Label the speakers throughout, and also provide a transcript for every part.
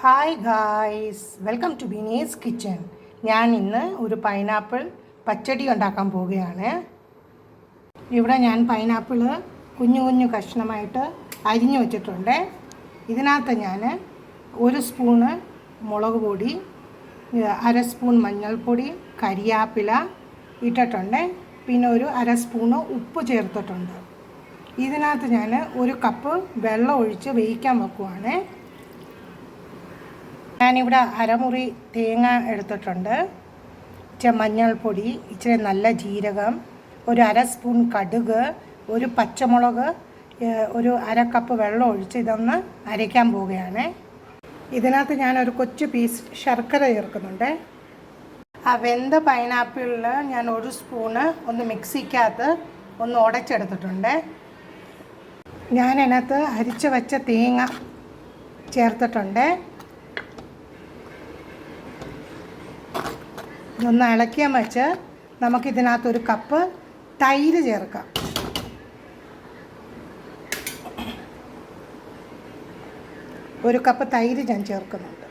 Speaker 1: Hi guys, welcome to Bini's kitchen. ഞാൻ ഇന്ന് ഒരു പൈനാപ്പിൾ പച്ചടി ഉണ്ടാക്കാൻ പോവുകയാണ്. ഇവിടെ ഞാൻ പൈനാപ്പിൾ കുഞ്ഞു കുഞ്ഞു കഷ്ണമായിട്ട് അരിഞ്ഞു വെച്ചിട്ടുണ്ട്. ഇതിനകത്ത് ഞാൻ 1 സ്പൂണ് മുളക് പൊടി, 1/2 സ്പൂൺ മഞ്ഞൾപ്പൊടി, കരിയാപ്പില ഇട്ടിട്ടുണ്ട്. പിന്നെ ഒരു 1/2 സ്പൂണ് ഉപ്പ് ചേർത്തിട്ടുണ്ട്. ഇതിനകത്ത് ഞാൻ 1 കപ്പ് വെള്ളം ഒഴിച്ച് വേവിക്കാൻ വെക്കുവാണ്. ഞാനിവിടെ അരമുറി തേങ്ങ എടുത്തിട്ടുണ്ട്, ഇച്ചിരി മഞ്ഞൾപ്പൊടി, ഇച്ചിരി നല്ല ജീരകം, ഒരു 1/2 സ്പൂൺ കടുക്, ഒരു പച്ചമുളക്, ഒരു 1/2 കപ്പ് വെള്ളം ഒഴിച്ച് ഇതൊന്ന് അരയ്ക്കാൻ പോവുകയാണ്. ഇതിനകത്ത് ഞാനൊരു കൊച്ചു പീസ് ശർക്കര ചേർക്കുന്നുണ്ട്. ആ വെന്ത പൈനാപ്പിളിൽ ഞാൻ 1 സ്പൂണ് ഒന്ന് മിക്സിക്കകത്ത് ഒന്ന് ഉടച്ചെടുത്തിട്ടുണ്ട്. ഞാൻ അതിനകത്ത് അരിച്ച് വെച്ച തേങ്ങ ചേർത്തിട്ടുണ്ട്. ഇതൊന്ന് ഇളക്കിയാൽ വെച്ച് നമുക്കിതിനകത്തൊരു കപ്പ് തൈര് ചേർക്കാം. ഒരു കപ്പ് തൈര് ഞാൻ ചേർക്കുന്നുണ്ട്.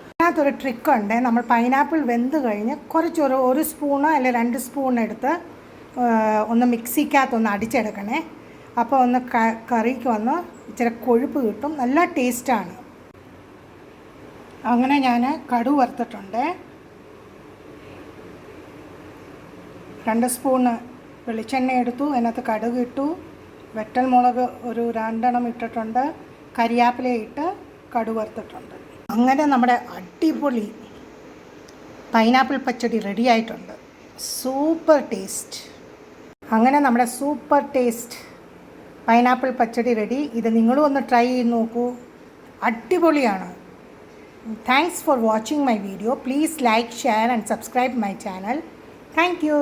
Speaker 1: ഇതിനകത്തൊരു ട്രിക്കുണ്ട്. നമ്മൾ പൈനാപ്പിൾ വെന്ത് കഴിഞ്ഞ് കുറച്ചൊരു 1 സ്പൂണ് അല്ലെങ്കിൽ 2 സ്പൂൺ എടുത്ത് ഒന്ന് മിക്സിക്കകത്തൊന്ന് അടിച്ചെടുക്കണേ. അപ്പോൾ ഒന്ന് കറിക്ക് വന്ന് ഇച്ചിരി കൊഴുപ്പ് കിട്ടും, നല്ല ടേസ്റ്റാണ്. അങ്ങനെ ഞാൻ കടുക് വറുത്തിട്ടുണ്ട്. 2 സ്പൂണ് വെളിച്ചെണ്ണ എടുത്തു, അതിനകത്ത് കടുക് ഇട്ടു, വറ്റൽമുളക് ഒരു 2 ഇട്ടിട്ടുണ്ട്, കരിയാപ്പില ഇട്ട് കടുക് വറുത്തിട്ടുണ്ട്. അങ്ങനെ നമ്മുടെ അടിപൊളി പൈനാപ്പിൾ പച്ചടി റെഡി ആയിട്ടുണ്ട്. Super taste. അങ്ങനെ നമ്മുടെ സൂപ്പർ ടേസ്റ്റ് പൈനാപ്പിൾ പച്ചടി റെഡി. ഇത് നിങ്ങളും ഒന്ന് ട്രൈ ചെയ്ത് നോക്കൂ, അടിപൊളിയാണ്. Thanks for watching my video. Please like, share and subscribe my channel. Thank you.